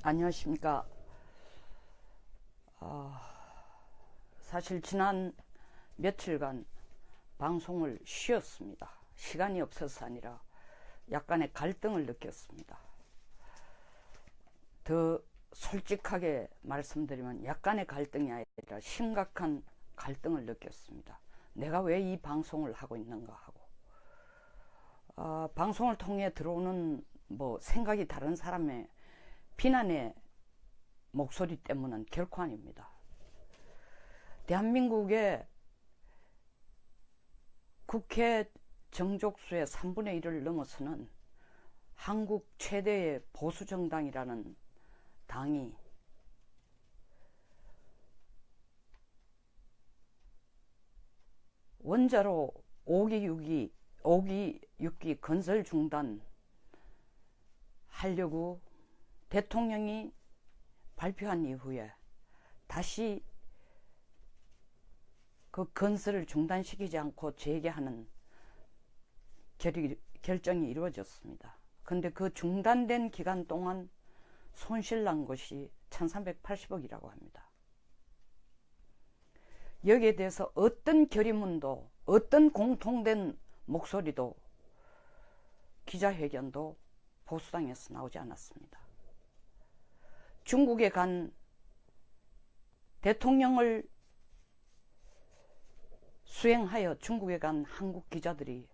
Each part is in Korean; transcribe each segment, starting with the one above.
안녕하십니까. 사실 지난 며칠간 방송을 쉬었습니다. 시간이 없어서 아니라 약간의 갈등을 느꼈습니다. 더 솔직하게 말씀드리면 약간의 갈등이 아니라 심각한 갈등을 느꼈습니다. 내가 왜 이 방송을 하고 있는가 하고, 방송을 통해 들어오는 생각이 다른 사람의 비난의 목소리 때문은 결코 아닙니다. 대한민국의 국회 정족수의 3분의 1을 넘어서는 한국 최대의 보수정당이라는 당이 원자로 5기 6기 건설 중단 하려고 대통령이 발표한 이후에 다시 그 건설을 중단시키지 않고 재개하는 결정이 이루어졌습니다. 그런데 그 중단된 기간 동안 손실난 것이 1380억이라고 합니다. 여기에 대해서 어떤 결의문도 어떤 공통된 목소리도 기자회견도 보수당에서 나오지 않았습니다. 중국에 간 대통령을 수행하여 중국에 간 한국 기자들이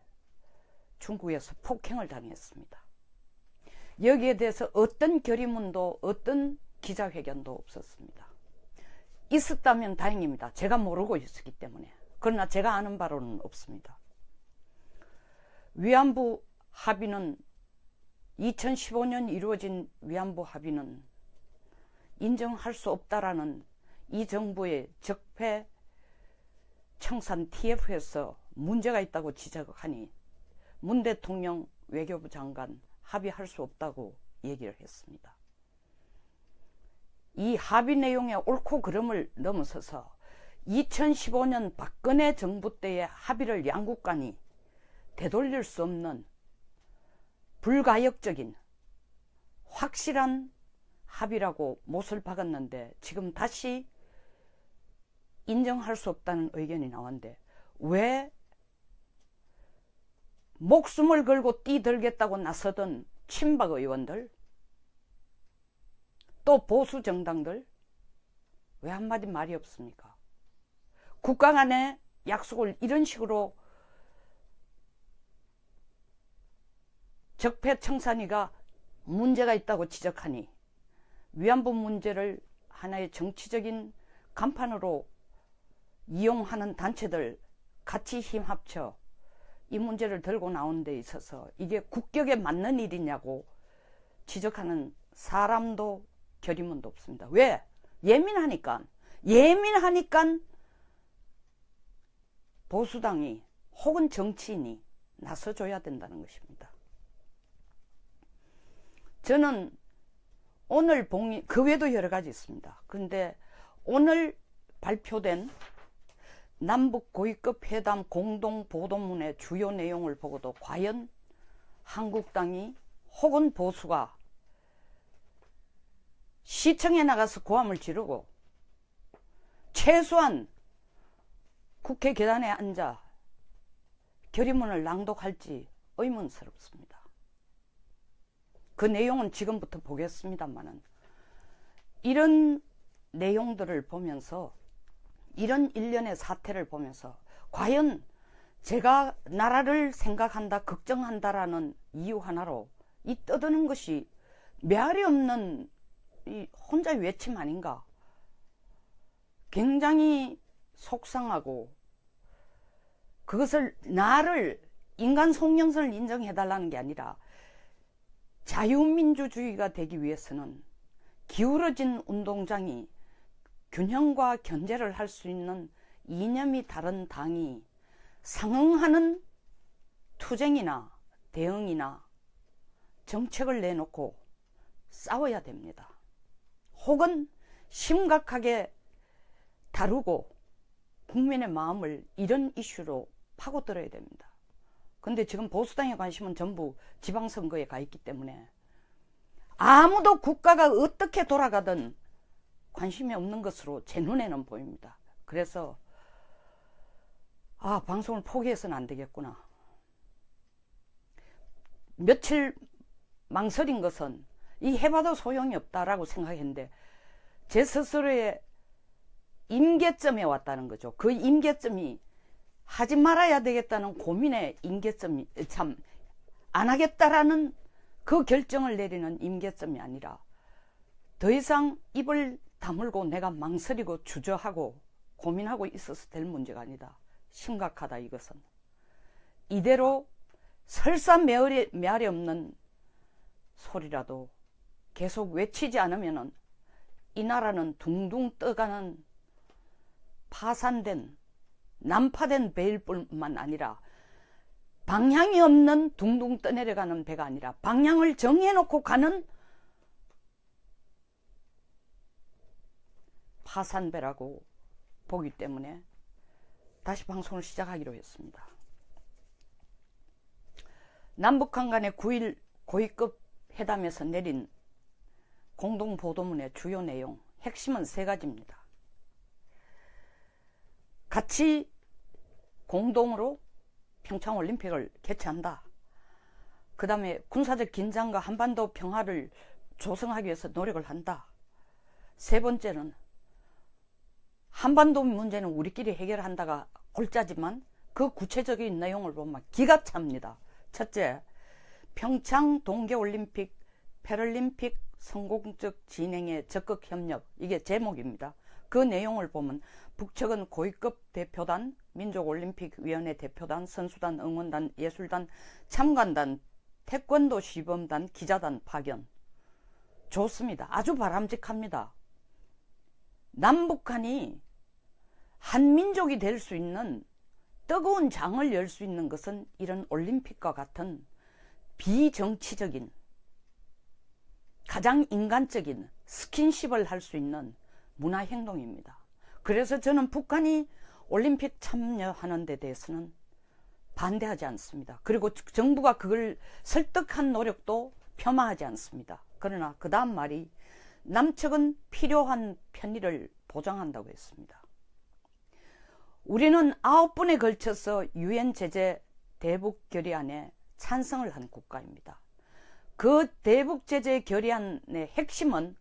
중국에서 폭행을 당했습니다. 여기에 대해서 어떤 결의문도 어떤 기자회견도 없었습니다. 있었다면 다행입니다. 제가 모르고 있었기 때문에. 그러나 제가 아는 바로는 없습니다. 위안부 합의는 2015년 이루어진 위안부 합의는 인정할 수 없다라는 이 정부의 적폐 청산 TF에서 문제가 있다고 지적하니 문 대통령 외교부 장관 합의할 수 없다고 얘기를 했습니다. 이 합의 내용의 옳고 그름을 넘어서서 2015년 박근혜 정부 때의 합의를 양국 간이 되돌릴 수 없는 불가역적인 확실한 합의라고 못을 박았는데 지금 다시 인정할 수 없다는 의견이 나왔는데 왜 목숨을 걸고 뛰들겠다고 나서던 친박 의원들 또 보수 정당들 왜 한마디 말이 없습니까? 국가 간의 약속을 이런 식으로 적폐청산위가 문제가 있다고 지적하니 위안부 문제를 하나의 정치적인 간판으로 이용하는 단체들 같이 힘 합쳐 이 문제를 들고 나오는 데 있어서 이게 국격에 맞는 일이냐고 지적하는 사람도 결의문도 없습니다. 왜? 예민하니까 보수당이 혹은 정치인이 나서줘야 된다는 것입니다. 저는 오늘 그 외에도 여러 가지 있습니다. 그런데 오늘 발표된 남북 고위급 회담 공동 보도문의 주요 내용을 보고도 과연 한국당이 혹은 보수가 시청에 나가서 고함을 지르고 최소한 국회 계단에 앉아 결의문을 낭독할지 의문스럽습니다. 그 내용은 지금부터 보겠습니다만은 이런 내용들을 보면서 이런 일련의 사태를 보면서 과연 제가 나라를 생각한다 걱정한다라는 이유 하나로 이 떠드는 것이 메아리 없는 이 혼자 외침 아닌가 굉장히 속상하고 그것을 나를 인간 속령선을 인정해달라는 게 아니라 자유민주주의가 되기 위해서는 기울어진 운동장이 균형과 견제를 할 수 있는 이념이 다른 당이 상응하는 투쟁이나 대응이나 정책을 내놓고 싸워야 됩니다. 혹은 심각하게 다루고 국민의 마음을 이런 이슈로 파고들어야 됩니다. 근데 지금 보수당의 관심은 전부 지방선거에 가 있기 때문에 아무도 국가가 어떻게 돌아가든 관심이 없는 것으로 제 눈에는 보입니다. 그래서 방송을 포기해서는 안 되겠구나. 며칠 망설인 것은 이 해봐도 소용이 없다라고 생각했는데 제 스스로의 임계점에 왔다는 거죠. 그 임계점이 하지 말아야 되겠다는 고민의 임계점이 참 안 하겠다라는 그 결정을 내리는 임계점이 아니라 더 이상 입을 다물고 내가 망설이고 주저하고 고민하고 있어서 될 문제가 아니다. 심각하다 이것은. 이대로 설사 메아리 없는 소리라도 계속 외치지 않으면 이 나라는 둥둥 떠가는 파산된 난파된 배일 뿐만 아니라 방향이 없는 둥둥 떠내려가는 배가 아니라 방향을 정해놓고 가는 파산배라고 보기 때문에 다시 방송을 시작하기로 했습니다. 남북한 간의 9일 고위급 회담에서 내린 공동보도문의 주요 내용, 핵심은 3가지입니다. 같이 공동으로 평창올림픽을 개최한다. 그 다음에 군사적 긴장과 한반도 평화를 조성하기 위해서 노력을 한다. 3번째는 한반도 문제는 우리끼리 해결한다가 골자지만 그 구체적인 내용을 보면 기가 찹니다. 첫째, 평창 동계올림픽, 패럴림픽 성공적 진행에 적극 협력, 이게 제목입니다. 그 내용을 보면 북측은 고위급 대표단, 민족올림픽위원회 대표단, 선수단, 응원단, 예술단, 참관단, 태권도 시범단, 기자단 파견. 좋습니다. 아주 바람직합니다. 남북한이 한민족이 될 수 있는 뜨거운 장을 열 수 있는 것은 이런 올림픽과 같은 비정치적인 가장 인간적인 스킨십을 할 수 있는 문화행동입니다. 그래서 저는 북한이 올림픽 참여하는 데 대해서는 반대하지 않습니다. 그리고 정부가 그걸 설득한 노력도 폄하하지 않습니다. 그러나 그 다음 말이 남측은 필요한 편의를 보장한다고 했습니다. 우리는 9번에 걸쳐서 유엔 제재 대북 결의안에 찬성을 한 국가입니다. 그 대북 제재 결의안의 핵심은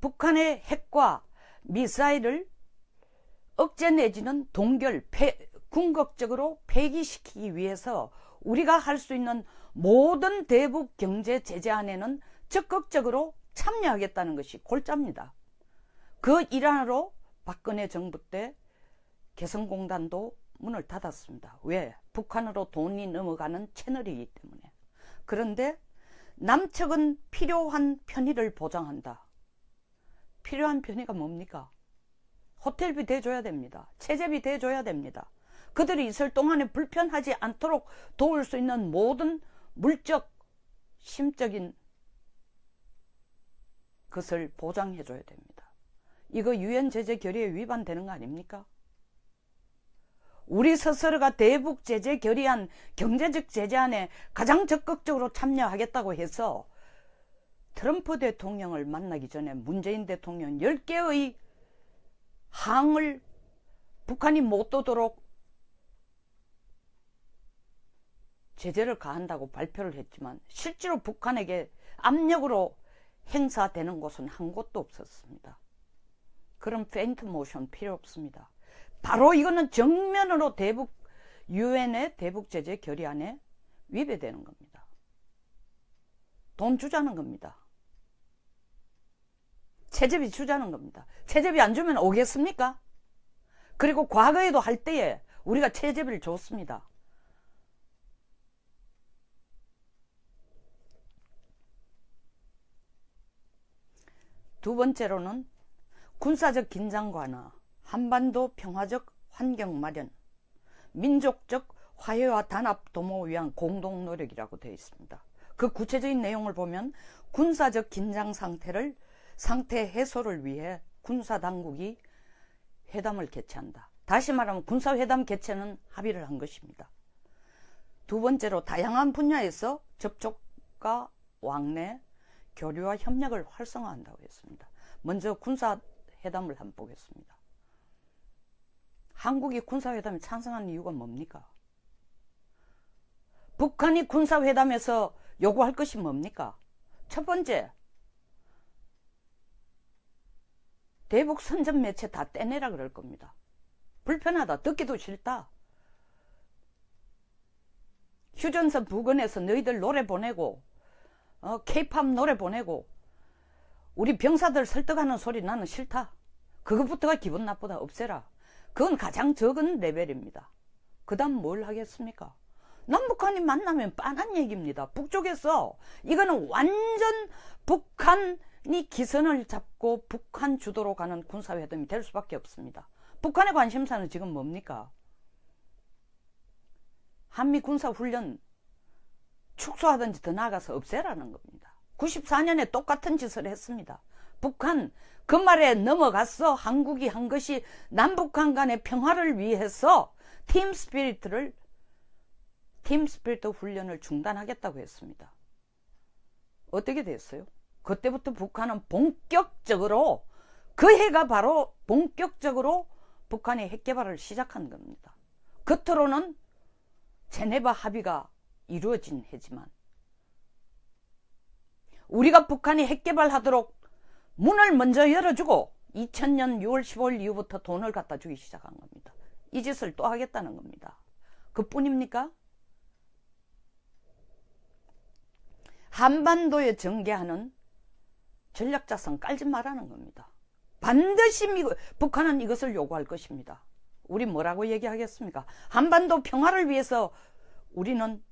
북한의 핵과 미사일을 억제 내지는 동결, 궁극적으로 폐기시키기 위해서 우리가 할 수 있는 모든 대북 경제 제재안에는 적극적으로 참여하겠다는 것이 골자입니다. 그 일환으로 박근혜 정부 때 개성공단도 문을 닫았습니다. 왜? 북한으로 돈이 넘어가는 채널이기 때문에. 그런데 남측은 필요한 편의를 보장한다. 필요한 편의가 뭡니까? 호텔비 대줘야 됩니다. 체제비 대줘야 됩니다. 그들이 있을 동안에 불편하지 않도록 도울 수 있는 모든 물적, 심적인 것을 보장해줘야 됩니다. 이거 유엔 제재 결의에 위반되는 거 아닙니까? 우리 스스로가 대북 제재 결의안, 경제적 제재안에 가장 적극적으로 참여하겠다고 해서 트럼프 대통령을 만나기 전에 문재인 대통령 10개의 항을 북한이 못 도도록 제재를 가한다고 발표를 했지만 실제로 북한에게 압력으로 행사되는 곳은 한 곳도 없었습니다. 그런 페인트 모션 필요 없습니다. 바로 이거는 정면으로 유엔의 대북 제재 결의안에 위배되는 겁니다. 돈 주자는 겁니다. 체제비 주자는 겁니다. 체제비 안 주면 오겠습니까? 그리고 과거에도 할 때에 우리가 체제비를 줬습니다. 두 번째로는 군사적 긴장 완화, 한반도 평화적 환경 마련, 민족적 화해와 단합 도모를 위한 공동 노력이라고 되어 있습니다. 그 구체적인 내용을 보면 군사적 긴장 상태 해소를 위해 군사당국이 회담을 개최한다. 다시 말하면 군사회담 개최는 합의를 한 것입니다. 두 번째로 다양한 분야에서 접촉과 왕래, 교류와 협력을 활성화한다고 했습니다. 먼저 군사회담을 한번 보겠습니다. 한국이 군사회담에 찬성하는 이유가 뭡니까? 북한이 군사회담에서 요구할 것이 뭡니까? 첫 번째, 대북 선전 매체 다 떼내라 그럴 겁니다. 불편하다, 듣기도 싫다. 휴전선 부근에서 너희들 노래 보내고 케이팝 노래 보내고 우리 병사들 설득하는 소리 나는 싫다. 그것부터가 기분 나쁘다. 없애라. 그건 가장 적은 레벨입니다. 그 다음 뭘 하겠습니까? 남북한이 만나면 빤한 얘기입니다. 북쪽에서 이거는 완전 북한이 기선을 잡고 북한 주도로 가는 군사회담이 될 수밖에 없습니다. 북한의 관심사는 지금 뭡니까? 한미 군사훈련 축소하든지 더 나아가서 없애라는 겁니다. 94년에 똑같은 짓을 했습니다. 북한 그 말에 넘어가서 한국이 한 것이 남북한 간의 평화를 위해서 팀 스피리트 훈련을 중단하겠다고 했습니다. 어떻게 됐어요? 그때부터 북한은 본격적으로, 그 해가 바로 본격적으로 북한의 핵개발을 시작한 겁니다. 겉으로는 제네바 합의가 이루어진 해지만 우리가 북한이 핵개발하도록 문을 먼저 열어주고 2000년 6월 15일 이후부터 돈을 갖다 주기 시작한 겁니다. 이 짓을 또 하겠다는 겁니다. 그뿐입니까? 한반도에 전개하는 전략자산 깔지 말라는 겁니다. 반드시 북한은 이것을 요구할 것입니다. 우리 뭐라고 얘기하겠습니까? 한반도 평화를 위해서 우리는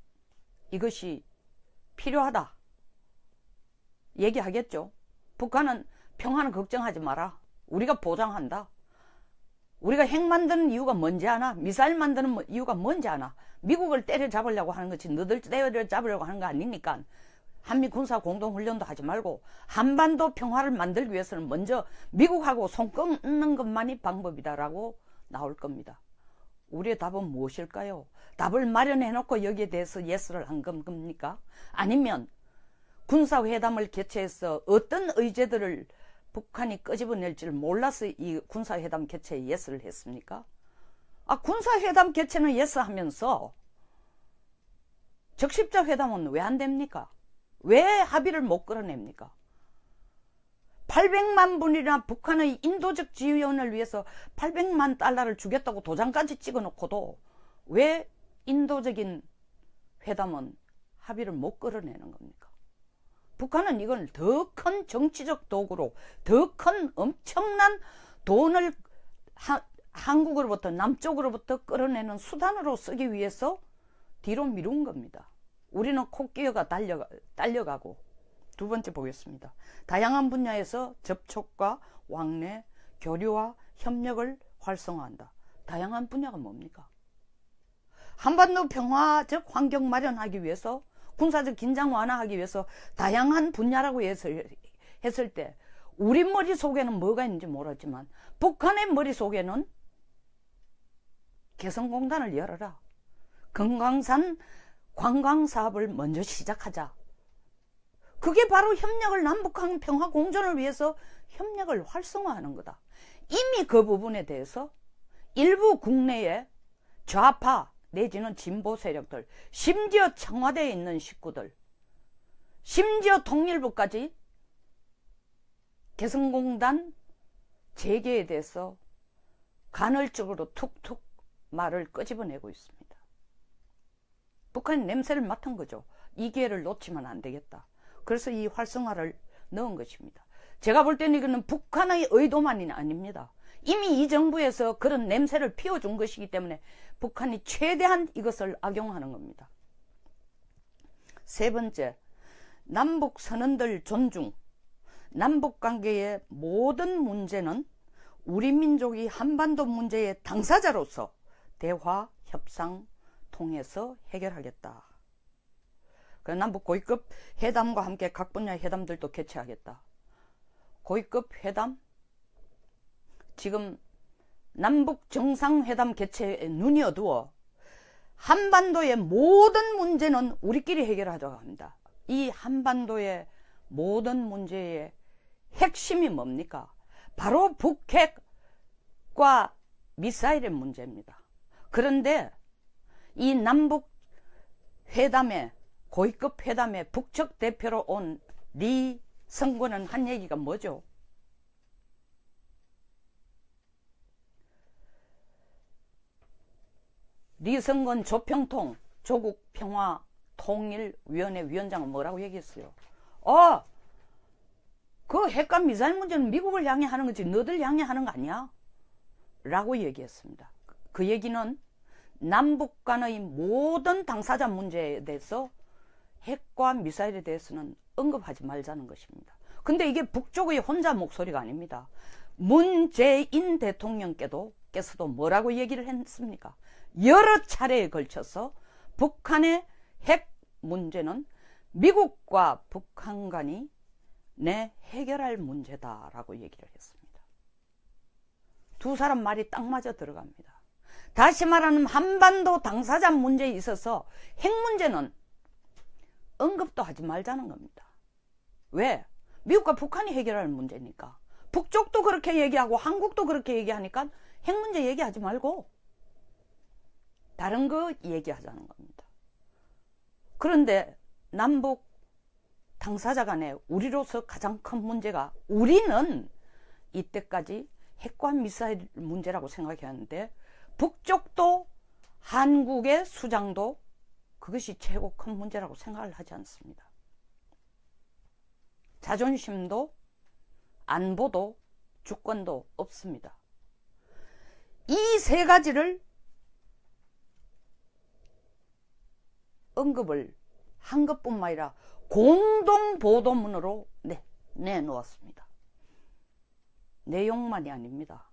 이것이 필요하다 얘기하겠죠. 북한은 평화는 걱정하지 마라. 우리가 보장한다. 우리가 핵 만드는 이유가 뭔지 아나? 미사일 만드는 이유가 뭔지 아나? 미국을 때려잡으려고 하는 것이 너들 때려잡으려고 하는 거 아닙니까? 한미 군사 공동훈련도 하지 말고 한반도 평화를 만들기 위해서는 먼저 미국하고 손 끊는 것만이 방법이다라고 나올 겁니다. 우리의 답은 무엇일까요? 답을 마련해 놓고 여기에 대해서 예스를 한 겁니까? 아니면 군사회담을 개최해서 어떤 의제들을 북한이 끄집어낼지를 몰라서 이 군사회담 개최에 예스를 했습니까? 군사회담 개최는 예스 하면서 적십자 회담은 왜 안 됩니까? 왜 합의를 못 끌어냅니까? 800만 분이나 북한의 인도적 지원을 위해서 800만 달러를 주겠다고 도장까지 찍어놓고도 왜 인도적인 회담은 합의를 못 끌어내는 겁니까? 북한은 이걸 더 큰 정치적 도구로, 더 큰 엄청난 돈을 한국으로부터, 남쪽으로부터 끌어내는 수단으로 쓰기 위해서 뒤로 미룬 겁니다. 우리는 코끼어가 딸려가고. 두 번째 보겠습니다. 다양한 분야에서 접촉과 왕래, 교류와 협력을 활성화한다. 다양한 분야가 뭡니까? 한반도 평화적 환경 마련하기 위해서, 군사적 긴장 완화하기 위해서 다양한 분야라고 했을 때 우리 머릿속에는 뭐가 있는지 모르지만 북한의 머릿속에는 개성공단을 열어라. 금강산 관광사업을 먼저 시작하자. 그게 바로 협력을, 남북한 평화 공존을 위해서 협력을 활성화하는 거다. 이미 그 부분에 대해서 일부 국내의 좌파 내지는 진보 세력들, 심지어 청와대에 있는 식구들, 심지어 통일부까지 개성공단 재개에 대해서 간헐적으로 툭툭 말을 끄집어내고 있습니다. 북한이 냄새를 맡은 거죠. 이 기회를 놓치면 안 되겠다. 그래서 이 활성화를 넣은 것입니다. 제가 볼 때는 이거는 북한의 의도만이 아닙니다. 이미 이 정부에서 그런 냄새를 피워준 것이기 때문에 북한이 최대한 이것을 악용하는 겁니다. 세 번째, 남북 선언들 존중. 남북관계의 모든 문제는 우리 민족이 한반도 문제의 당사자로서 대화, 협상 통해서 해결하겠다. 남북 고위급 회담과 함께 각 분야 회담들도 개최하겠다. 고위급 회담? 지금 남북 정상회담 개최에 눈이 어두워 한반도의 모든 문제는 우리끼리 해결하자고 합니다. 이 한반도의 모든 문제의 핵심이 뭡니까? 바로 북핵과 미사일의 문제입니다. 그런데 이 남북 회담에, 고위급 회담에 북측 대표로 온 리성근은 한 얘기가 뭐죠? 리성근 조평통 조국평화통일위원회 위원장은 뭐라고 얘기했어요? 그 핵과 미사일 문제는 미국을 향해 하는 거지 너들 향해 하는 거 아니야? 라고 얘기했습니다. 그 얘기는 남북 간의 모든 당사자 문제에 대해서 핵과 미사일에 대해서는 언급하지 말자는 것입니다. 근데 이게 북쪽의 혼자 목소리가 아닙니다. 문재인 대통령께서도 뭐라고 얘기를 했습니까? 여러 차례에 걸쳐서 북한의 핵 문제는 미국과 북한 간이 해결할 문제다라고 얘기를 했습니다. 두 사람 말이 딱 맞아 들어갑니다. 다시 말하면 한반도 당사자 문제에 있어서 핵 문제는 언급도 하지 말자는 겁니다. 왜? 미국과 북한이 해결할 문제니까. 북쪽도 그렇게 얘기하고 한국도 그렇게 얘기하니까 핵 문제 얘기하지 말고 다른 거 얘기하자는 겁니다. 그런데 남북 당사자 간에 우리로서 가장 큰 문제가, 우리는 이때까지 핵과 미사일 문제라고 생각했는데 북쪽도 한국의 수장도 그것이 최고 큰 문제라고 생각을 하지 않습니다. 자존심도 안보도 주권도 없습니다. 이 세 가지를 언급을 한 것뿐만 아니라 공동보도문으로 내놓았습니다. 내용만이 아닙니다.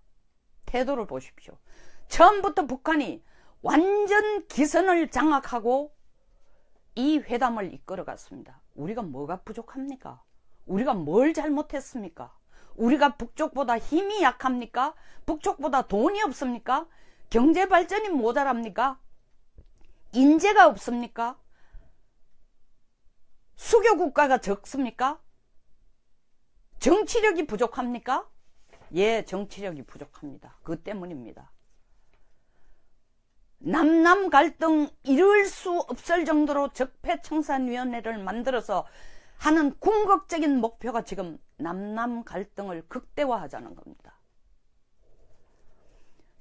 태도를 보십시오. 처음부터 북한이 완전 기선을 장악하고 이 회담을 이끌어갔습니다. 우리가 뭐가 부족합니까? 우리가 뭘 잘못했습니까? 우리가 북쪽보다 힘이 약합니까? 북쪽보다 돈이 없습니까? 경제 발전이 모자랍니까? 인재가 없습니까? 수교 국가가 적습니까? 정치력이 부족합니까? 예, 정치력이 부족합니다. 그 때문입니다. 남남 갈등 이룰 수 없을 정도로 적폐청산위원회를 만들어서 하는 궁극적인 목표가 지금 남남 갈등을 극대화하자는 겁니다.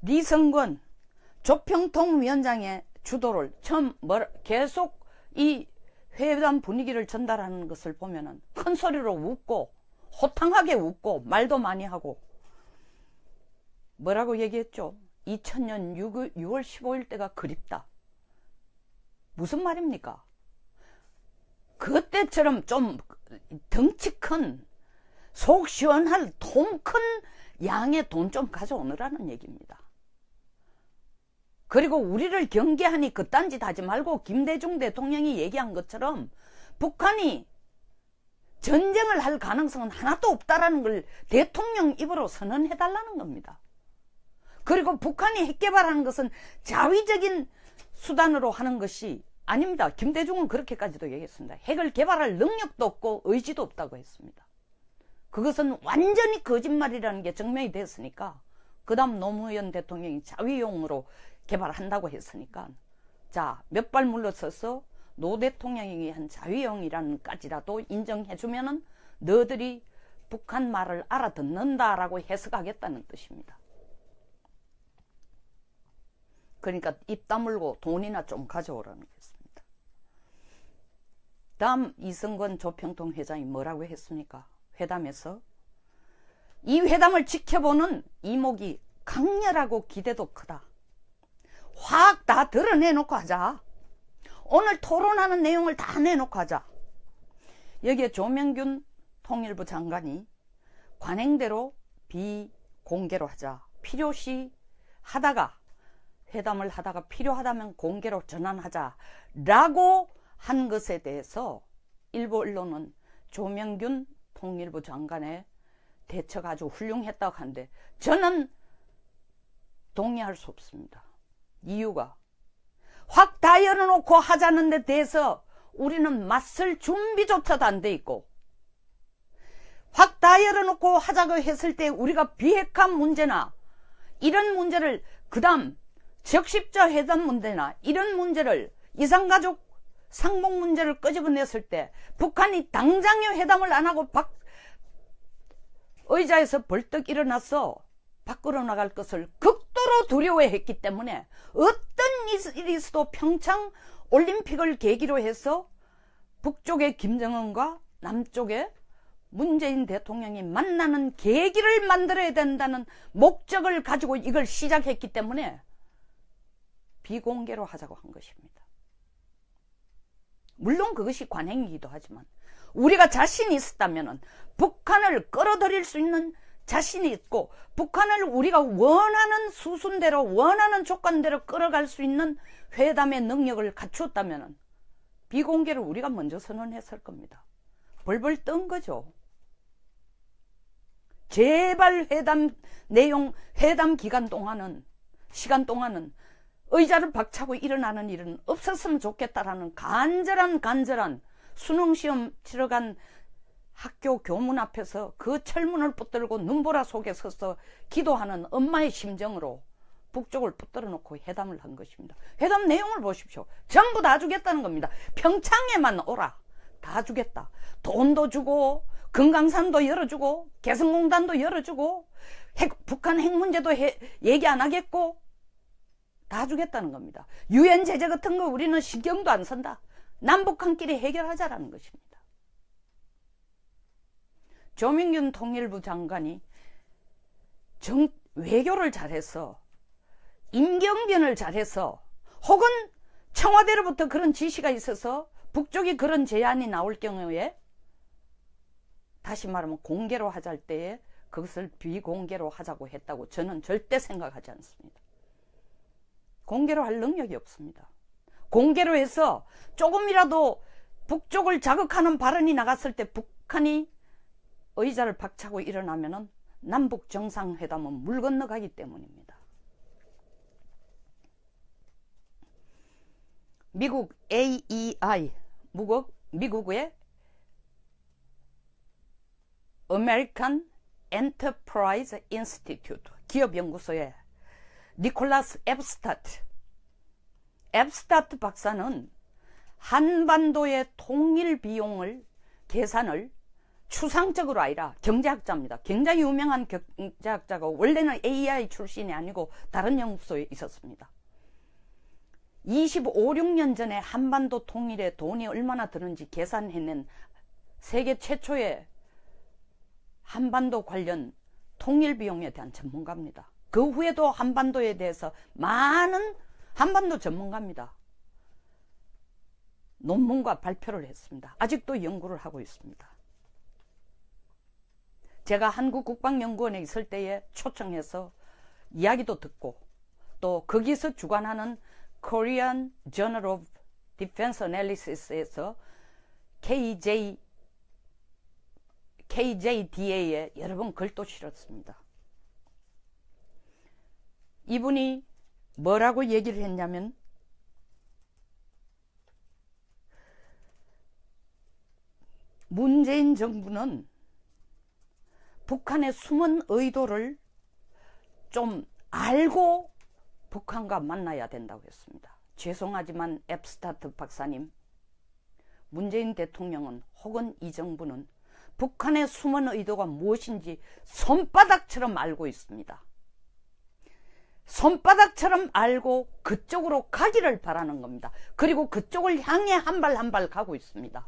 리성근 조평통위원장의 주도를 처음 계속 이 회담 분위기를 전달하는 것을 보면은 큰 소리로 웃고 호탕하게 웃고 말도 많이 하고 뭐라고 얘기했죠? 2000년 6월 15일 때가 그립다. 무슨 말입니까? 그때처럼 좀 덩치 큰, 속 시원할 통 큰 양의 돈 좀 가져오느라는 얘기입니다. 그리고 우리를 경계하니 그딴 짓 하지 말고 김대중 대통령이 얘기한 것처럼 북한이 전쟁을 할 가능성은 하나도 없다라는 걸 대통령 입으로 선언해달라는 겁니다. 그리고 북한이 핵 개발하는 것은 자위적인 수단으로 하는 것이 아닙니다. 김대중은 그렇게까지도 얘기했습니다. 핵을 개발할 능력도 없고 의지도 없다고 했습니다. 그것은 완전히 거짓말이라는 게 증명이 됐으니까 그 다음 노무현 대통령이 자위용으로 개발한다고 했으니까 자, 몇 발 물러서서 노 대통령이 한 자위용이라는까지라도 인정해주면은 너희들이 북한 말을 알아듣는다라고 해석하겠다는 뜻입니다. 그러니까 입 다물고 돈이나 좀 가져오라는 것입니다. 다음 이성근 조평통 회장이 뭐라고 했습니까? 회담에서 이 회담을 지켜보는 이목이 강렬하고 기대도 크다. 확 다 드러내놓고 하자. 오늘 토론하는 내용을 다 내놓고 하자. 여기에 조명균 통일부 장관이 관행대로 비공개로 하자. 필요시 하다가 회담을 하다가 필요하다면 공개로 전환하자 라고 한 것에 대해서 일부 언론은 조명균 통일부 장관의 대처가 아주 훌륭했다고 하는데 저는 동의할 수 없습니다. 이유가 확 다 열어놓고 하자는 데 대해서 우리는 맞설 준비조차도 안 돼 있고 다 열어놓고 하자고 했을 때 우리가 비핵화 문제나 이런 문제를, 그 다음 적십자 회담 문제나 이런 문제를, 이산가족 상봉 문제를 끄집어냈을 때 북한이 당장에 회담을 안 하고 의자에서 벌떡 일어나서 밖으로 나갈 것을 극도로 두려워했기 때문에 어떤 일이 있어도 평창 올림픽을 계기로 해서 북쪽의 김정은과 남쪽의 문재인 대통령이 만나는 계기를 만들어야 된다는 목적을 가지고 이걸 시작했기 때문에 비공개로 하자고 한 것입니다. 물론 그것이 관행이기도 하지만 우리가 자신이 있었다면 북한을 끌어들일 수 있는 자신이 있고 북한을 우리가 원하는 수순대로 원하는 조건대로 끌어갈 수 있는 회담의 능력을 갖추었다면 비공개를 우리가 먼저 선언했을 겁니다. 벌벌 뜬 거죠. 제발 회담 내용, 회담 기간 동안은, 시간 동안은 의자를 박차고 일어나는 일은 없었으면 좋겠다라는 간절한 수능시험 치러 간 학교 교문 앞에서 그 철문을 붙들고 눈보라 속에 서서 기도하는 엄마의 심정으로 북쪽을 붙들어 놓고 회담을 한 것입니다. 회담 내용을 보십시오. 전부 다 주겠다는 겁니다. 평창에만 오라. 다 주겠다. 돈도 주고 금강산도 열어주고 개성공단도 열어주고 북한 핵 문제도 얘기 안 하겠고 다 주겠다는 겁니다. 유엔 제재 같은 거 우리는 신경도 안 쓴다. 남북한끼리 해결하자라는 것입니다. 조민균 통일부 장관이 외교를 잘해서 임경변을 잘해서 혹은 청와대로부터 그런 지시가 있어서 북쪽이 그런 제안이 나올 경우에 다시 말하면 공개로 하자 할 때에 그것을 비공개로 하자고 했다고 저는 절대 생각하지 않습니다. 공개로 할 능력이 없습니다. 공개로 해서 조금이라도 북쪽을 자극하는 발언이 나갔을 때 북한이 의자를 박차고 일어나면 남북 정상회담은 물 건너가기 때문입니다. 미국 AEI, 미국의 American Enterprise Institute 기업연구소의 니콜라스 앱스타트 박사는 한반도의 통일 비용을 계산을 추상적으로 아니라 경제학자입니다. 굉장히 유명한 경제학자가 원래는 AEI 출신이 아니고 다른 연구소에 있었습니다. 25, 6년 전에 한반도 통일에 돈이 얼마나 드는지 계산해낸 세계 최초의 한반도 관련 통일 비용에 대한 전문가입니다. 그 후에도 한반도에 대해서 많은 한반도 전문가입니다. 논문과 발표를 했습니다. 아직도 연구를 하고 있습니다. 제가 한국국방연구원에 있을 때에 초청해서 이야기도 듣고 또 거기서 주관하는 Korean Journal of Defense Analysis에서 KJDA에 여러 번 글도 실었습니다. 이분이 뭐라고 얘기를 했냐면 문재인 정부는 북한의 숨은 의도를 좀 알고 북한과 만나야 된다고 했습니다. 죄송하지만 앱스타트 박사님, 문재인 대통령은 혹은 이 정부는 북한의 숨은 의도가 무엇인지 손바닥처럼 알고 있습니다. 손바닥처럼 알고 그쪽으로 가기를 바라는 겁니다. 그리고 그쪽을 향해 한 발 한 발 가고 있습니다.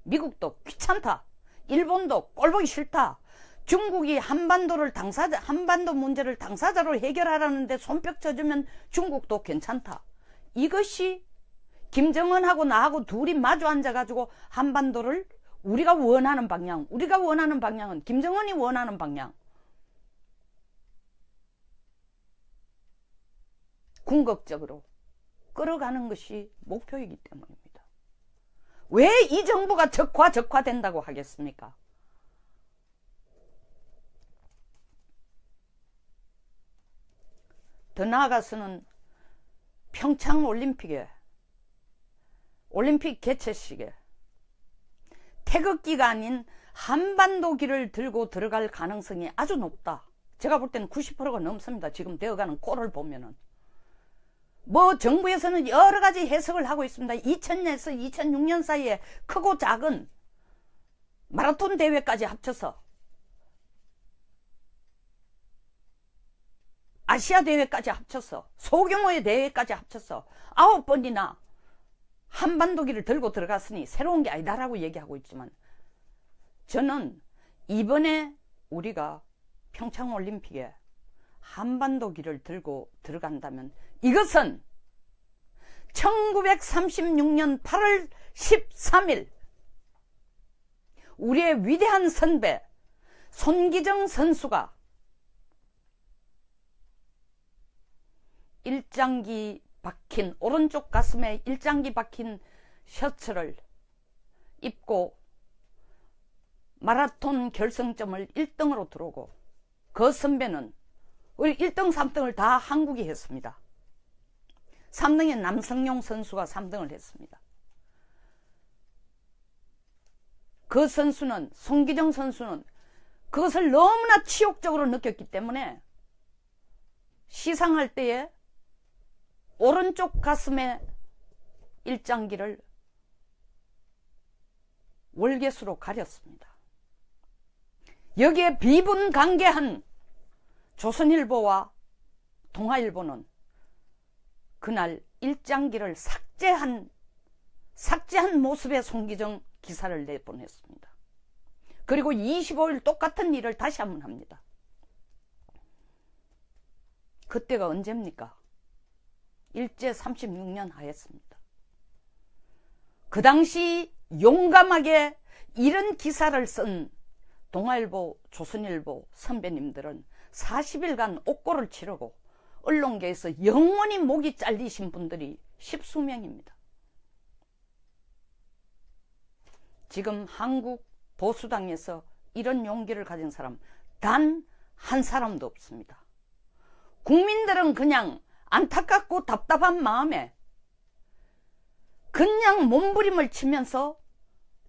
미국도 귀찮다. 일본도 꼴보기 싫다. 중국이 한반도 문제를 당사자로 해결하라는데 손뼉 쳐주면 중국도 괜찮다. 이것이 김정은하고 나하고 둘이 마주 앉아가지고 한반도를 우리가 원하는 방향은 김정은이 원하는 방향. 궁극적으로 끌어가는 것이 목표이기 때문입니다. 왜 이 정부가 적화된다고 하겠습니까? 더 나아가서는 평창 올림픽 개최식에 태극기가 아닌 한반도 길을 들고 들어갈 가능성이 아주 높다. 제가 볼 때는 90%가 넘습니다. 지금 되어가는 꼴을 보면은. 뭐 정부에서는 여러 가지 해석을 하고 있습니다. 2000년에서 2006년 사이에 크고 작은 마라톤 대회까지 합쳐서, 아시아 대회까지 합쳐서, 소규모의 대회까지 합쳐서 9번이나 한반도기를 들고 들어갔으니 새로운 게 아니다라고 얘기하고 있지만, 저는 이번에 우리가 평창올림픽에 한반도기를 들고 들어간다면 이것은 1936년 8월 13일 우리의 위대한 선배 손기정 선수가 일장기 박힌, 오른쪽 가슴에 일장기 박힌 셔츠를 입고 마라톤 결승점을 1등으로 들어오고, 그 선배는 우리 1등 3등을 다 한국이 했습니다. 3등에 남성용 선수가 3등을 했습니다. 그 선수는, 손기정 선수는 그것을 너무나 치욕적으로 느꼈기 때문에 시상할 때에 오른쪽 가슴에 일장기를 월계수로 가렸습니다. 여기에 비분관계한 조선일보와 동아일보는 그날 일장기를 삭제한 모습의 손기정 기사를 내보냈습니다. 그리고 25일 똑같은 일을 다시 한번 합니다. 그때가 언제입니까? 일제 36년 하였습니다. 그 당시 용감하게 이런 기사를 쓴 동아일보, 조선일보 선배님들은 40일간 옥고를 치르고 언론계에서 영원히 목이 잘리신 분들이 십수명입니다. 지금 한국 보수당에서 이런 용기를 가진 사람 단 한 사람도 없습니다. 국민들은 그냥 안타깝고 답답한 마음에 그냥 몸부림을 치면서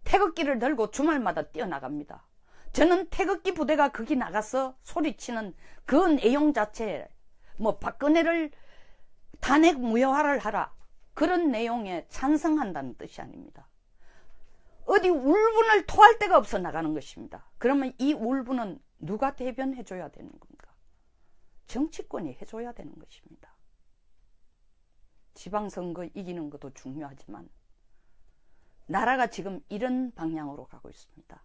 태극기를 들고 주말마다 뛰어나갑니다. 저는 태극기 부대가 거기 나가서 소리치는 그 내용 자체에 뭐 박근혜를 탄핵 무효화를 하라, 그런 내용에 찬성한다는 뜻이 아닙니다. 어디 울분을 토할 데가 없어 나가는 것입니다. 그러면 이 울분은 누가 대변해 줘야 되는 겁니까? 정치권이 해줘야 되는 것입니다. 지방선거 이기는 것도 중요하지만 나라가 지금 이런 방향으로 가고 있습니다.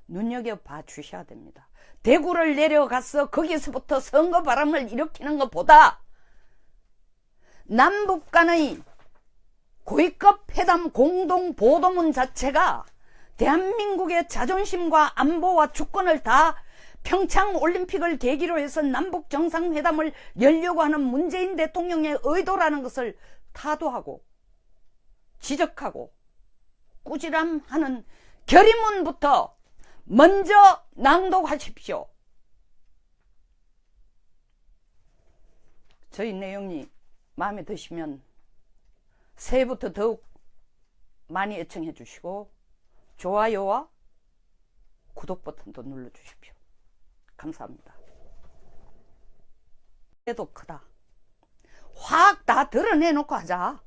눈여겨봐 주셔야 됩니다. 대구를 내려가서 거기서부터 선거 바람을 일으키는 것보다 남북 간의 고위급 회담 공동 보도문 자체가 대한민국의 자존심과 안보와 주권을 다 평창올림픽을 계기로 해서 남북 정상회담을 열려고 하는 문재인 대통령의 의도라는 것을 타도하고 지적하고 꾸지람하는 결의문부터 먼저 낭독하십시오. 저희 내용이 마음에 드시면 새해부터 더욱 많이 애청해 주시고 좋아요와 구독 버튼도 눌러 주십시오. 감사합니다. 그래도 크다. 확 다 드러내놓고 하자.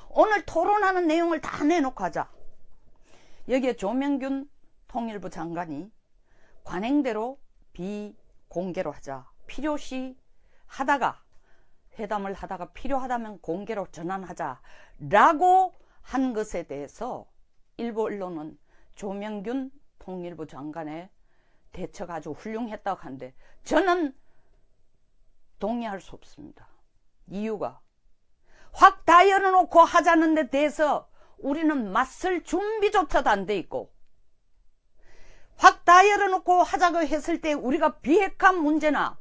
오늘 토론하는 내용을 다 내놓고 하자. 여기에 조명균 통일부 장관이 관행대로 비공개로 하자. 필요시 하다가, 회담을 하다가 필요하다면 공개로 전환하자 라고 한 것에 대해서 일부 언론은 조명균 통일부 장관의 대처가 아주 훌륭했다고 하는데 저는 동의할 수 없습니다. 이유가 확 다 열어놓고 하자는 데 대해서 우리는 맞설 준비조차도 안 돼 있고, 확 다 열어놓고 하자고 했을 때 우리가 비핵화 문제나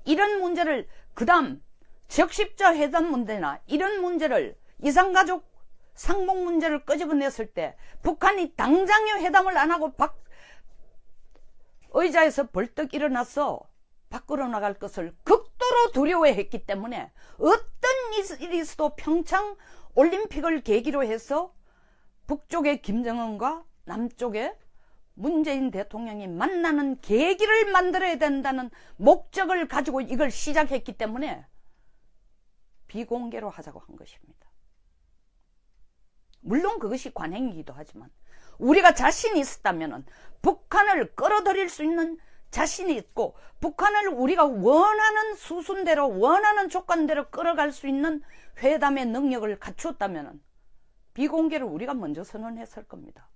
이런 문제를, 그 다음 적십자 회담 문제나 이런 문제를, 이산가족 상봉 문제를 끄집어냈을 때 북한이 당장에 회담을 안 하고 의자에서 벌떡 일어나서 밖으로 나갈 것을 극도로 두려워했기 때문에 어떤 일이 있어도 평창 올림픽을 계기로 해서 북쪽의 김정은과 남쪽의 문재인 대통령이 만나는 계기를 만들어야 된다는 목적을 가지고 이걸 시작했기 때문에 비공개로 하자고 한 것입니다. 물론 그것이 관행이기도 하지만 우리가 자신이 있었다면 북한을 끌어들일 수 있는 자신이 있고 북한을 우리가 원하는 수순대로 원하는 조건대로 끌어갈 수 있는 회담의 능력을 갖추었다면 비공개를 우리가 먼저 선언했을 겁니다.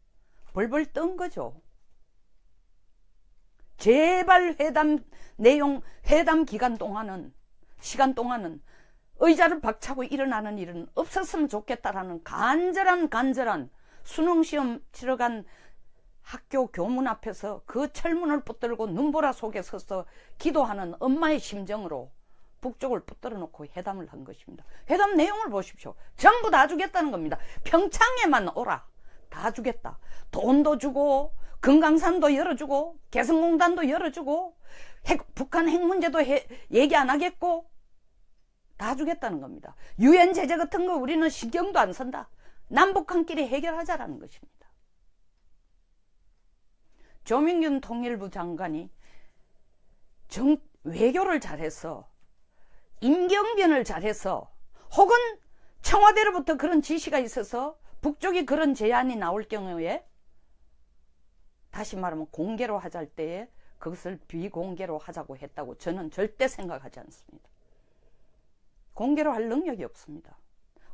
벌벌 뜬 거죠. 제발 회담 내용, 회담 기간 동안은, 시간 동안은 의자를 박차고 일어나는 일은 없었으면 좋겠다라는 간절한 수능시험 치러 간 학교 교문 앞에서 그 철문을 붙들고 눈보라 속에 서서 기도하는 엄마의 심정으로 북쪽을 붙들어 놓고 회담을 한 것입니다. 회담 내용을 보십시오. 전부 다 주겠다는 겁니다. 평창에만 오라. 다 주겠다. 돈도 주고 금강산도 열어주고 개성공단도 열어주고 북한 핵 문제도 얘기 안 하겠고 다 주겠다는 겁니다. 유엔 제재 같은 거 우리는 신경도 안 쓴다. 남북한끼리 해결하자라는 것입니다. 조민균 통일부 장관이 외교를 잘해서 임경변을 잘해서 혹은 청와대로부터 그런 지시가 있어서 북쪽이 그런 제안이 나올 경우에 다시 말하면 공개로 하자 할 때에 그것을 비공개로 하자고 했다고 저는 절대 생각하지 않습니다. 공개로 할 능력이 없습니다.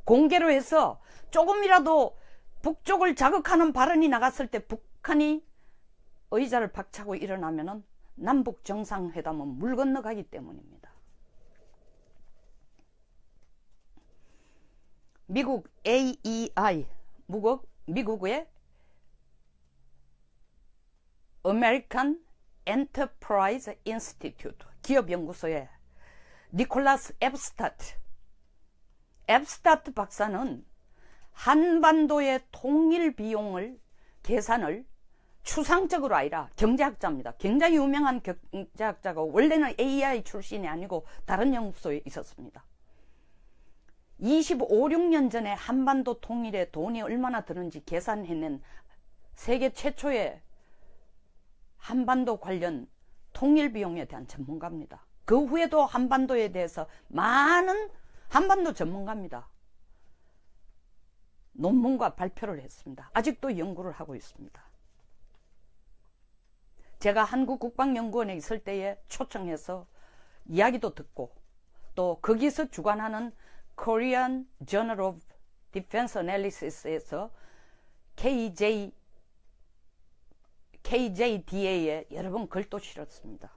공개로 해서 조금이라도 북쪽을 자극하는 발언이 나갔을 때 북한이 의자를 박차고 일어나면은 남북 정상회담은 물 건너가기 때문입니다. 미국 AEI, 미국의 American Enterprise Institute 기업연구소의 니콜라스 앱스타트 박사는 한반도의 통일 비용을 계산을 추상적으로 아니라 경제학자입니다. 굉장히 유명한 경제학자가 원래는 AEI 출신이 아니고 다른 연구소에 있었습니다. 25, 6년 전에 한반도 통일에 돈이 얼마나 드는지 계산해낸 세계 최초의 한반도 관련 통일 비용에 대한 전문가입니다. 그 후에도 한반도에 대해서 많은 한반도 전문가입니다. 논문과 발표를 했습니다. 아직도 연구를 하고 있습니다. 제가 한국국방연구원에 있을 때에 초청해서 이야기도 듣고 또 거기서 주관하는 Korean Journal of Defense Analysis에서 KJDA에 여러 번 글도 실었습니다.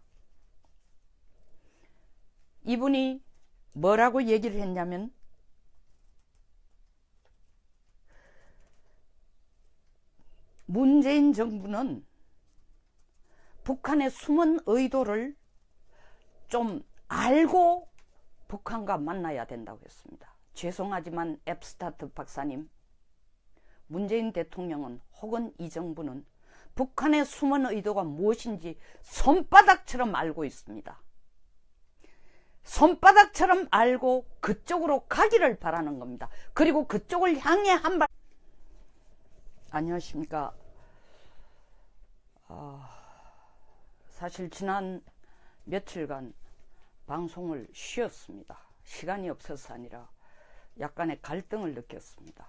이분이 뭐라고 얘기를 했냐면 문재인 정부는 북한의 숨은 의도를 좀 알고 북한과 만나야 된다고 했습니다. 죄송하지만 앱스타트 박사님, 문재인 대통령은 혹은 이 정부는 북한의 숨은 의도가 무엇인지 손바닥처럼 알고 있습니다. 손바닥처럼 알고 그쪽으로 가기를 바라는 겁니다. 그리고 그쪽을 향해 한 발. 안녕하십니까. 사실 지난 며칠간 방송을 쉬었습니다. 시간이 없어서 아니라 약간의 갈등을 느꼈습니다.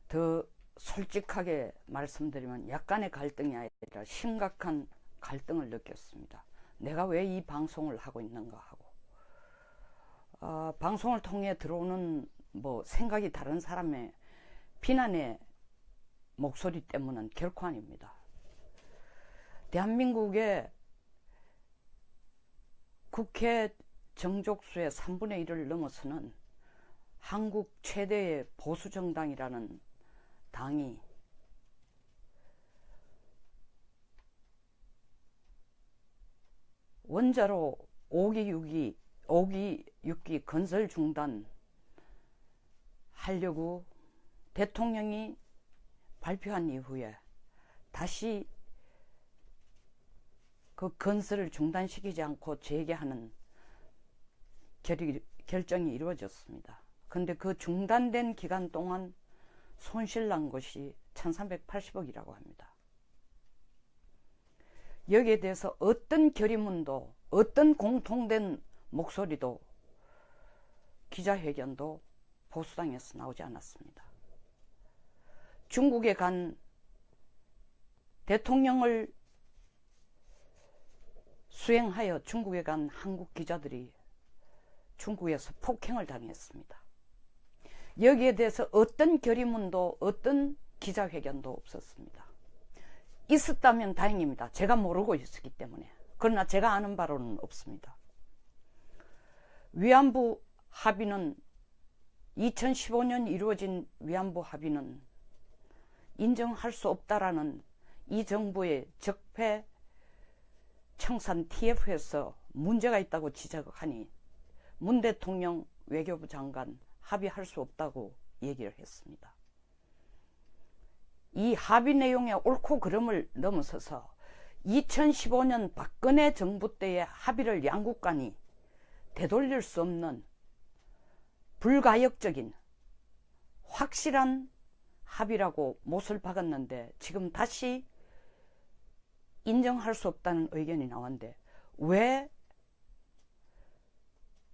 더 솔직하게 말씀드리면 약간의 갈등이 아니라 심각한 갈등을 느꼈습니다. 내가 왜 이 방송을 하고 있는가 하고 방송을 통해 들어오는 생각이 다른 사람의 비난의 목소리 때문은 결코 아닙니다. 대한민국의 국회 정족수의 3분의 1을 넘어서는 한국 최대의 보수정당이라는 당이 원자로 5기 6기 건설 중단 하려고 대통령이 발표한 이후에 다시 그 건설을 중단시키지 않고 재개하는 결정이 이루어졌습니다. 그런데 그 중단된 기간 동안 손실난 것이 1380억이라고 합니다. 여기에 대해서 어떤 결의문도 어떤 공통된 목소리도 기자회견도 보수당에서 나오지 않았습니다. 중국에 간 대통령을 수행하여 중국에 간 한국 기자들이 중국에서 폭행을 당했습니다. 여기에 대해서 어떤 결의문도 어떤 기자회견도 없었습니다. 있었다면 다행입니다. 제가 모르고 있었기 때문에. 그러나 제가 아는 바로는 없습니다. 위안부 합의는 2015년 이루어진 위안부 합의는 인정할 수 없다라는 이 정부의 적폐 청산 TF에서 문제가 있다고 지적하니 문 대통령 외교부 장관 합의할 수 없다고 얘기를 했습니다. 이 합의 내용의 옳고 그름을 넘어서서 2015년 박근혜 정부 때의 합의를 양국 간이 되돌릴 수 없는 불가역적인 확실한 합의라고 못을 박았는데 지금 다시 인정할 수 없다는 의견이 나왔는데 왜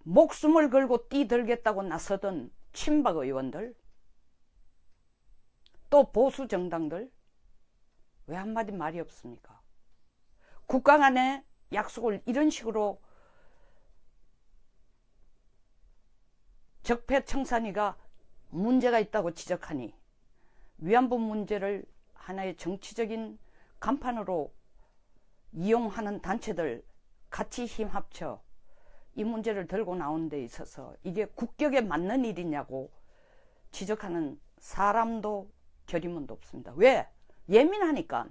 목숨을 걸고 뛰들겠다고 나서던 친박 의원들 또 보수 정당들 왜 한마디 말이 없습니까? 국가 간의 약속을 이런 식으로 적폐청산위가 문제가 있다고 지적하니 위안부 문제를 하나의 정치적인 간판으로 이용하는 단체들 같이 힘합쳐 이 문제를 들고 나오는 데 있어서 이게 국격에 맞는 일이냐고 지적하는 사람도 결의문도 없습니다. 왜? 예민하니까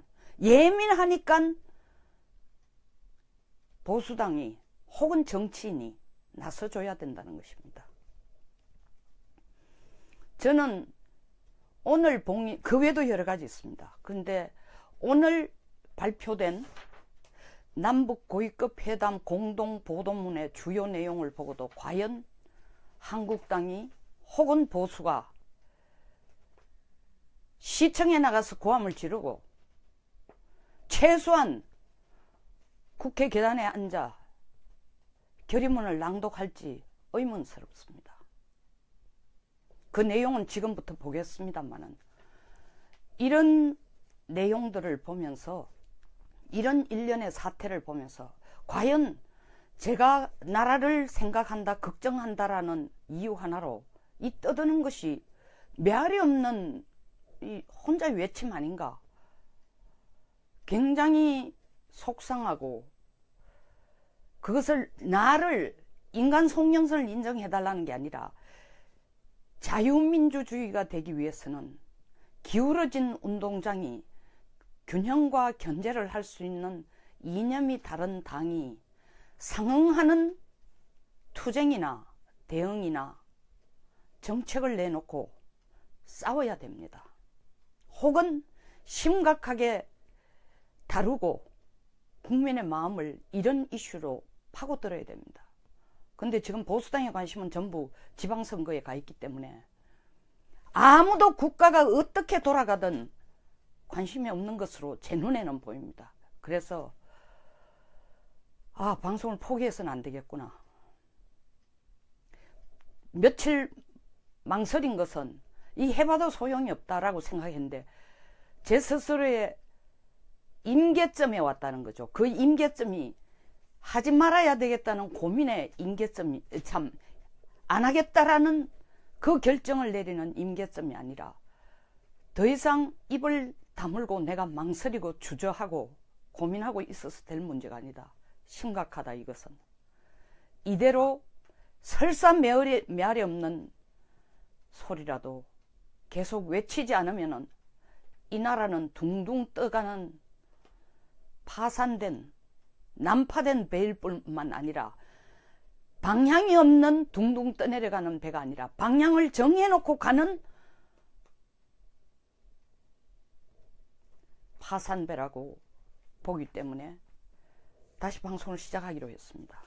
보수당이 혹은 정치인이 나서줘야 된다는 것입니다. 저는 오늘 그 외에도 여러 가지 있습니다. 그런데 오늘 발표된 남북 고위급 회담 공동 보도문의 주요 내용을 보고도 과연 한국당이 혹은 보수가 시청에 나가서 고함을 지르고 최소한 국회 계단에 앉아 결의문을 낭독할지 의문스럽습니다. 그 내용은 지금부터 보겠습니다만은 이런 내용들을 보면서 이런 일련의 사태를 보면서 과연 제가 나라를 생각한다 걱정한다라는 이유 하나로 이 떠드는 것이 메아리 없는 이 혼자 외침 아닌가 굉장히 속상하고 그것을 나를 인간 속령선을 인정해달라는 게 아니라 자유민주주의가 되기 위해서는 기울어진 운동장이 균형과 견제를 할 수 있는 이념이 다른 당이 상응하는 투쟁이나 대응이나 정책을 내놓고 싸워야 됩니다. 혹은 심각하게 다루고 국민의 마음을 이런 이슈로 파고들어야 됩니다. 근데 지금 보수당의 관심은 전부 지방선거에 가 있기 때문에 아무도 국가가 어떻게 돌아가든 관심이 없는 것으로 제 눈에는 보입니다. 그래서 방송을 포기해서는 안 되겠구나. 며칠 망설인 것은 이 해봐도 소용이 없다라고 생각했는데 제 스스로의 임계점에 왔다는 거죠. 그 임계점이 하지 말아야 되겠다는 고민의 임계점이 참 안 하겠다라는 그 결정을 내리는 임계점이 아니라 더 이상 입을 다물고 내가 망설이고 주저하고 고민하고 있어서 될 문제가 아니다. 심각하다 이것은. 이대로 설사 메아리 없는 소리라도 계속 외치지 않으면 이 나라는 둥둥 떠가는 파산된 난파된 배일 뿐만 아니라 방향이 없는 둥둥 떠내려가는 배가 아니라 방향을 정해놓고 가는 파산배라고 보기 때문에 다시 방송을 시작하기로 했습니다.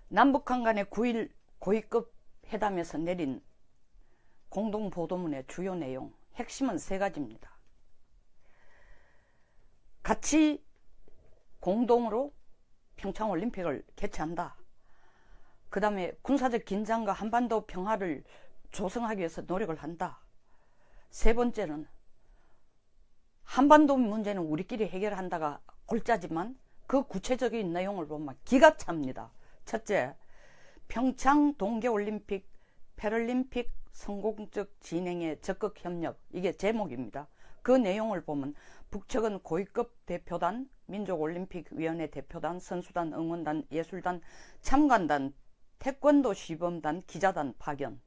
남북한 간의 9일 고위급 회담에서 내린 공동보도문의 주요 내용 핵심은 세 가지입니다. 같이 공동으로 평창올림픽을 개최한다. 그 다음에 군사적 긴장과 한반도 평화를 조성하기 위해서 노력을 한다. 세 번째는 한반도 문제는 우리끼리 해결한다가 골자지만 그 구체적인 내용을 보면 기가 찹니다. 첫째, 평창 동계올림픽 패럴림픽 성공적 진행에 적극 협력, 이게 제목입니다. 그 내용을 보면 북측은 고위급 대표단, 민족올림픽위원회 대표단, 선수단, 응원단, 예술단, 참관단, 태권도 시범단, 기자단 파견.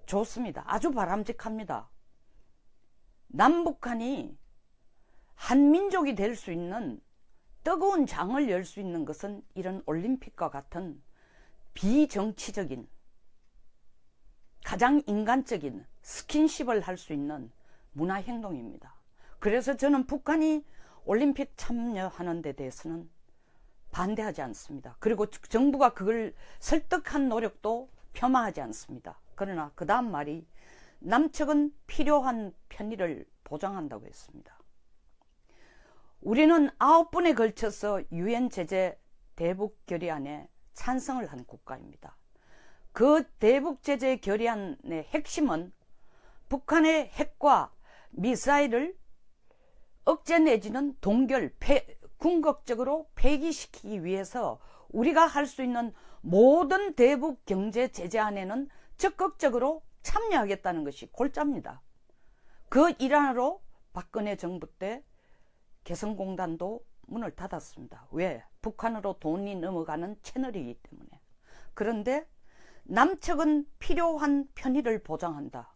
좋습니다. 아주 바람직합니다. 남북한이 한민족이 될 수 있는 뜨거운 장을 열 수 있는 것은 이런 올림픽과 같은 비정치적인, 가장 인간적인 스킨십을 할 수 있는 문화행동입니다. 그래서 저는 북한이 올림픽 참여하는 데 대해서는 반대하지 않습니다. 그리고 정부가 그걸 설득한 노력도 폄하하지 않습니다. 그러나 그 다음 말이 남측은 필요한 편의를 보장한다고 했습니다. 우리는 9번에 걸쳐서 유엔 제재 대북 결의안에 찬성을 한 국가입니다. 그 대북 제재 결의안의 핵심은 북한의 핵과 미사일을 억제 내지는 동결, 궁극적으로 폐기시키기 위해서 우리가 할 수 있는 모든 대북 경제 제재안에는 적극적으로 참여하겠다는 것이 골자입니다. 그 일환으로 박근혜 정부 때 개성공단도 문을 닫았습니다. 왜? 북한으로 돈이 넘어가는 채널이기 때문에. 그런데 남측은 필요한 편의를 보장한다.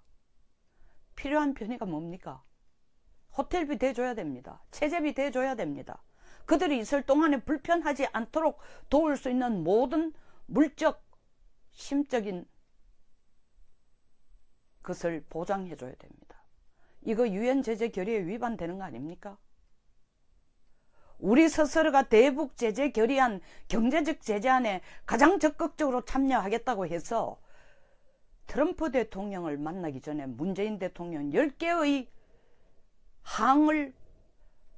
필요한 편의가 뭡니까? 호텔비 대줘야 됩니다. 체재비 대줘야 됩니다. 그들이 있을 동안에 불편하지 않도록 도울 수 있는 모든 물적, 심적인 것을 보장해줘야 됩니다. 이거 유엔 제재 결의에 위반되는 거 아닙니까? 우리 스스로가 대북 제재 결의안, 경제적 제재안에 가장 적극적으로 참여하겠다고 해서 트럼프 대통령을 만나기 전에 문재인 대통령 10개의 항을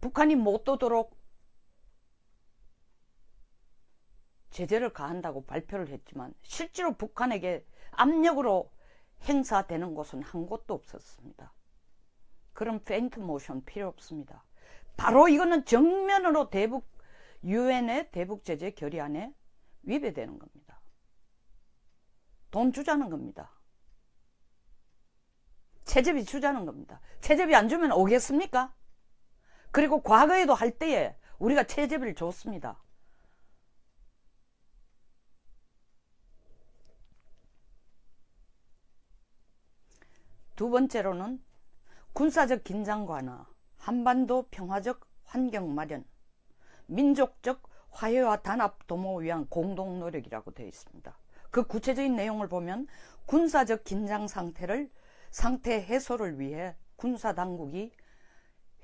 북한이 못 도도록 제재를 가한다고 발표를 했지만 실제로 북한에게 압력으로 행사되는 곳은 한 곳도 없었습니다. 그런 페인트 모션 필요 없습니다. 바로 이거는 정면으로 유엔의 대북 제재 결의안에 위배되는 겁니다. 돈 주자는 겁니다. 체재비 주자는 겁니다. 체재비 안 주면 오겠습니까? 그리고 과거에도 할 때에 우리가 체재비를 줬습니다. 두 번째로는 군사적 긴장 완화, 한반도 평화적 환경 마련, 민족적 화해와 단합 도모를 위한 공동 노력이라고 되어 있습니다. 그 구체적인 내용을 보면 군사적 긴장 상태 해소를 위해 군사당국이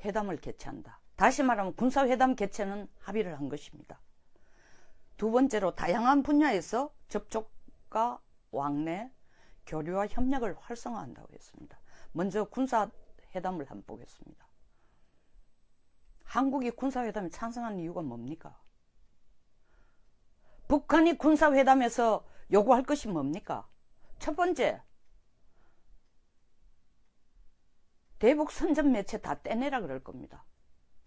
회담을 개최한다. 다시 말하면 군사회담 개최는 합의를 한 것입니다. 두 번째로 다양한 분야에서 접촉과 왕래, 교류와 협력을 활성화한다고 했습니다. 먼저 군사회담을 한번 보겠습니다. 한국이 군사회담에 찬성하는 이유가 뭡니까? 북한이 군사회담에서 요구할 것이 뭡니까? 첫 번째, 대북 선전 매체 다 떼내라 그럴 겁니다.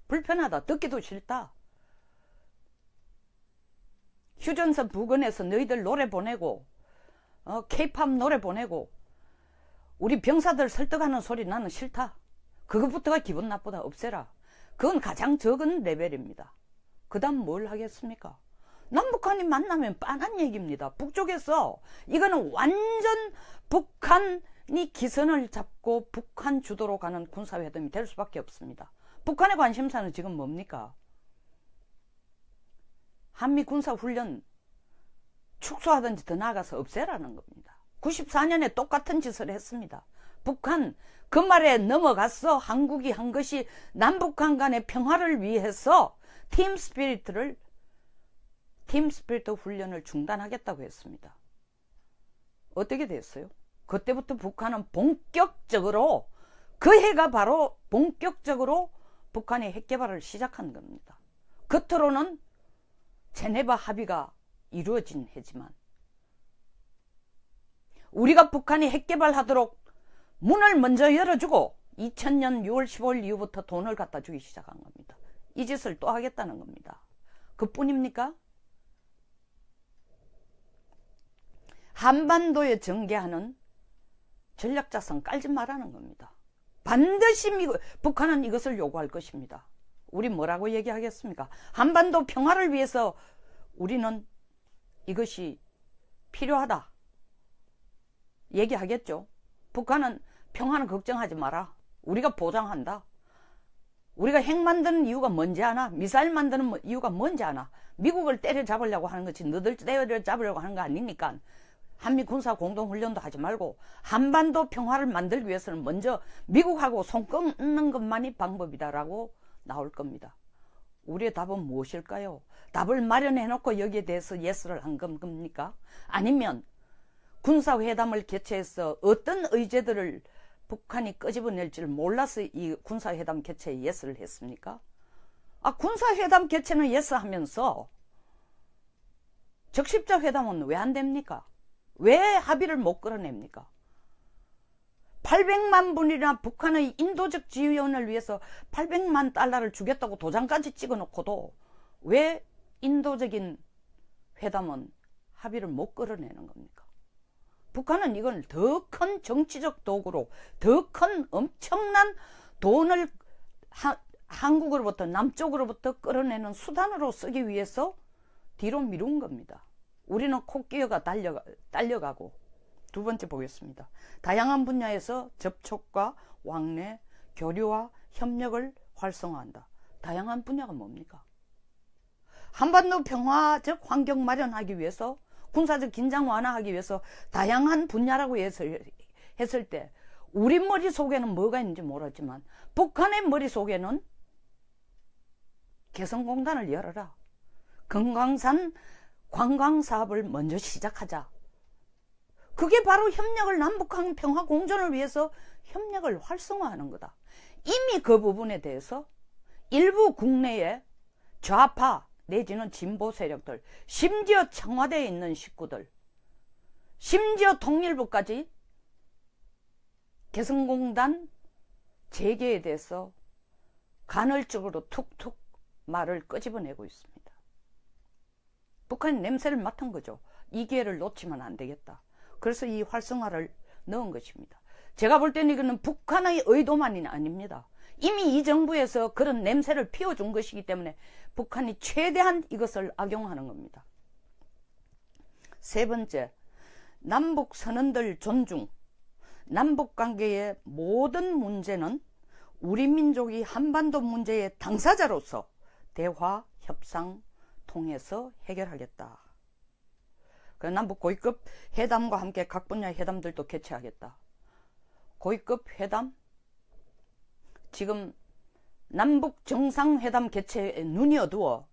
불편하다, 듣기도 싫다. 휴전선 부근에서 너희들 노래 보내고 케이팝 노래 보내고 우리 병사들 설득하는 소리 나는 싫다. 그것부터가 기분 나쁘다. 없애라. 그건 가장 적은 레벨입니다. 그 다음 뭘 하겠습니까? 남북한이 만나면 빤한 얘기입니다. 북쪽에서 이거는 완전 북한이 기선을 잡고 북한 주도로 가는 군사회담이 될 수밖에 없습니다. 북한의 관심사는 지금 뭡니까? 한미 군사훈련 축소하든지 더 나아가서 없애라는 겁니다. 94년에 똑같은 짓을 했습니다. 북한 그 말에 넘어가서 한국이 한 것이 남북한 간의 평화를 위해서 팀 스피리트 훈련을 중단하겠다고 했습니다. 어떻게 됐어요? 그때부터 북한은 본격적으로, 그 해가 바로 본격적으로 북한이 핵개발을 시작한 겁니다. 겉으로는 제네바 합의가 이루어진 해지만 우리가 북한이 핵개발하도록 문을 먼저 열어주고 2000년 6월 15일 이후부터 돈을 갖다 주기 시작한 겁니다. 이 짓을 또 하겠다는 겁니다. 그뿐입니까? 한반도에 전개하는 전략자산 깔지 말라는 겁니다. 반드시 북한은 이것을 요구할 것입니다. 우리 뭐라고 얘기하겠습니까? 한반도 평화를 위해서 우리는 이것이 필요하다 얘기하겠죠. 북한은 평화는 걱정하지 마라. 우리가 보장한다. 우리가 핵 만드는 이유가 뭔지 아나? 미사일 만드는 이유가 뭔지 아나? 미국을 때려잡으려고 하는 거지 너들 때려잡으려고 하는 거 아니니까 한미 군사 공동훈련도 하지 말고 한반도 평화를 만들기 위해서는 먼저 미국하고 손 끊는 것만이 방법이다라고 나올 겁니다. 우리의 답은 무엇일까요? 답을 마련해놓고 여기에 대해서 예스를 한 겁니까? 아니면 군사회담을 개최해서 어떤 의제들을 북한이 끄집어낼지를 몰라서 이 군사회담 개최에 예스를 했습니까? 군사회담 개최는 예스 하면서 적십자 회담은 왜 안 됩니까? 왜 합의를 못 끌어냅니까? 800만 분이나 북한의 인도적 지원을 위해서 800만 달러를 주겠다고 도장까지 찍어놓고도 왜 인도적인 회담은 합의를 못 끌어내는 겁니까? 북한은 이걸 더 큰 정치적 도구로 더 큰 엄청난 돈을 한국으로부터 남쪽으로부터 끌어내는 수단으로 쓰기 위해서 뒤로 미룬 겁니다. 우리는 코끼어가 딸려가고 두 번째 보겠습니다. 다양한 분야에서 접촉과 왕래, 교류와 협력을 활성화한다. 다양한 분야가 뭡니까? 한반도 평화적 환경 마련하기 위해서 군사적 긴장 완화하기 위해서 다양한 분야라고 했을 때 우리 머릿속에는 뭐가 있는지 모르지만 북한의 머릿속에는 개성공단을 열어라. 금강산 관광사업을 먼저 시작하자. 그게 바로 협력을 남북한 평화 공존을 위해서 협력을 활성화하는 거다. 이미 그 부분에 대해서 일부 국내의 좌파 내지는 진보 세력들, 심지어 청와대에 있는 식구들, 심지어 통일부까지 개성공단 재개에 대해서 간헐적으로 툭툭 말을 끄집어내고 있습니다. 북한이 냄새를 맡은 거죠. 이 기회를 놓치면 안 되겠다. 그래서 이 활성화를 넣은 것입니다. 제가 볼 때는 이거는 북한의 의도만이 아닙니다. 이미 이 정부에서 그런 냄새를 피워준 것이기 때문에 북한이 최대한 이것을 악용하는 겁니다. 세 번째, 남북 선언들 존중. 남북관계의 모든 문제는 우리 민족이 한반도 문제의 당사자로서 대화, 협상 통해서 해결하겠다. 남북 고위급 회담과 함께 각 분야 회담들도 개최하겠다. 고위급 회담? 지금 남북 정상회담 개최에 눈이 어두워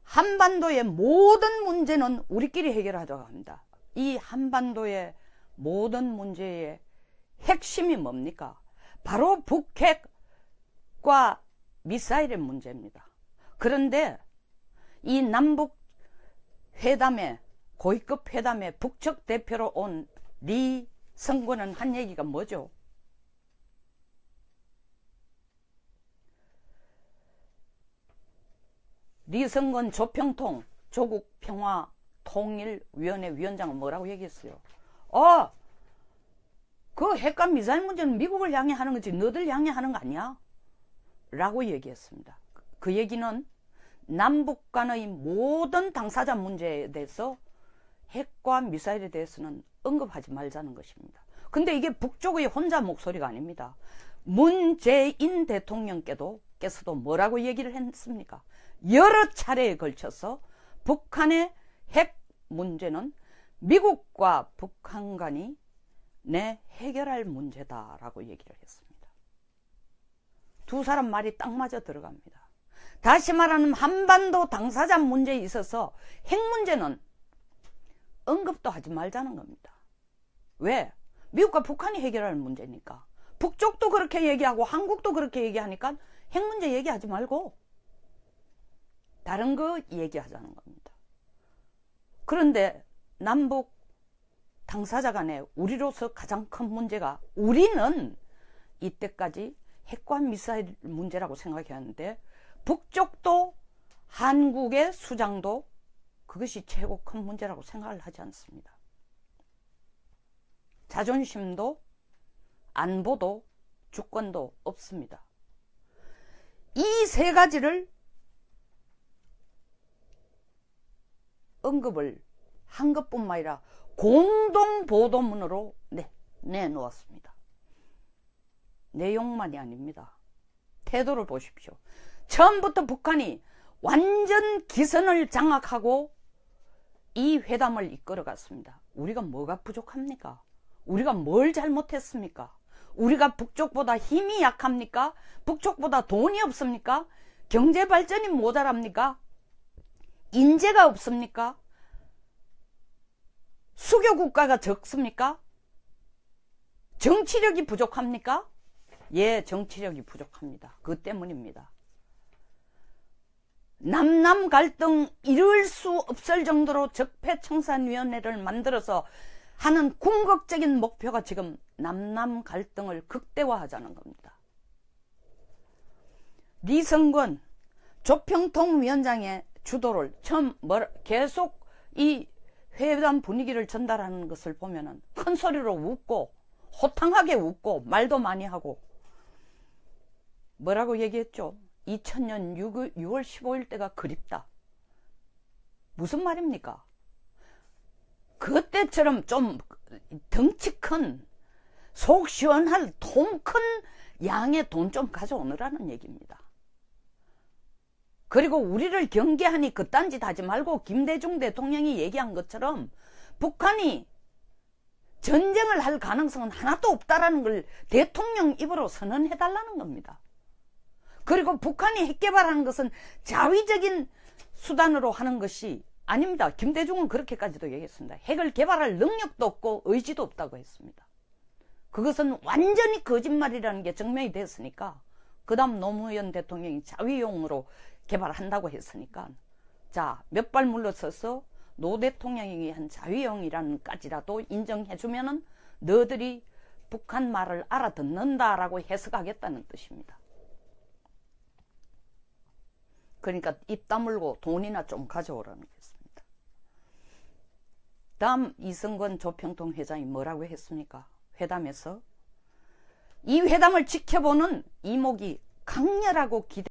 한반도의 모든 문제는 우리끼리 해결하자고 합니다. 이 한반도의 모든 문제의 핵심이 뭡니까? 바로 북핵과 미사일의 문제입니다. 그런데 이 남북 회담에 고위급 회담에 북측 대표로 온 리 성권은 한 얘기가 뭐죠? 리성건 조평통 조국평화통일위원회 위원장은 뭐라고 얘기했어요? 그 핵과 미사일 문제는 미국을 향해 하는 거지 너들 향해 하는 거 아니야? 라고 얘기했습니다. 그 얘기는 남북 간의 모든 당사자 문제에 대해서 핵과 미사일에 대해서는 언급하지 말자는 것입니다. 근데 이게 북쪽의 혼자 목소리가 아닙니다. 문재인 대통령께서도 뭐라고 얘기를 했습니까? 여러 차례에 걸쳐서 북한의 핵 문제는 미국과 북한 간이 해결할 문제다라고 얘기를 했습니다. 두 사람 말이 딱 맞아 들어갑니다. 다시 말하면 한반도 당사자 문제에 있어서 핵 문제는 언급도 하지 말자는 겁니다. 왜? 미국과 북한이 해결할 문제니까. 북쪽도 그렇게 얘기하고 한국도 그렇게 얘기하니까 핵 문제 얘기하지 말고 다른 거 얘기하자는 겁니다. 그런데 남북 당사자 간에 우리로서 가장 큰 문제가, 우리는 이때까지 핵과 미사일 문제라고 생각했는데 북쪽도 한국의 수장도 그것이 최고 큰 문제라고 생각을 하지 않습니다. 자존심도 안보도 주권도 없습니다. 이 세 가지를 언급을 한 것뿐만 아니라 공동보도문으로 내놓았습니다. 내용만이 아닙니다. 태도를 보십시오. 처음부터 북한이 완전 기선을 장악하고 이 회담을 이끌어갔습니다. 우리가 뭐가 부족합니까? 우리가 뭘 잘못했습니까? 우리가 북쪽보다 힘이 약합니까? 북쪽보다 돈이 없습니까? 경제 발전이 모자랍니까? 인재가 없습니까? 수교 국가가 적습니까? 정치력이 부족합니까? 예, 정치력이 부족합니다. 그것 때문입니다. 남남 갈등 이룰 수 없을 정도로 적폐청산위원회를 만들어서 하는 궁극적인 목표가 지금 남남 갈등을 극대화하자는 겁니다. 리성건 조평통위원장의 주도를 처음 계속 이 회담 분위기를 전달하는 것을 보면은 큰 소리로 웃고 호탕하게 웃고 말도 많이 하고 뭐라고 얘기했죠? 2000년 6월 15일 때가 그립다. 무슨 말입니까? 그때처럼 좀 덩치 큰, 속 시원할 통 큰 양의 돈 좀 가져오느라는 얘기입니다. 그리고 우리를 경계하니 그딴 짓 하지 말고 김대중 대통령이 얘기한 것처럼 북한이 전쟁을 할 가능성은 하나도 없다라는 걸 대통령 입으로 선언해달라는 겁니다. 그리고 북한이 핵 개발하는 것은 자위적인 수단으로 하는 것이 아닙니다. 김대중은 그렇게까지도 얘기했습니다. 핵을 개발할 능력도 없고 의지도 없다고 했습니다. 그것은 완전히 거짓말이라는 게 증명이 됐으니까 그 다음 노무현 대통령이 자위용으로 개발한다고 했으니까 자, 몇 발 물러서서 노 대통령이 한 자위용이라는 까지라도 인정해주면은 너들이 북한 말을 알아듣는다라고 해석하겠다는 뜻입니다. 그러니까 입 다물고 돈이나 좀 가져오라는 것입니다. 다음 이승건 조평통 회장이 뭐라고 했습니까? 회담에서 이 회담을 지켜보는 이목이 강렬하고 기대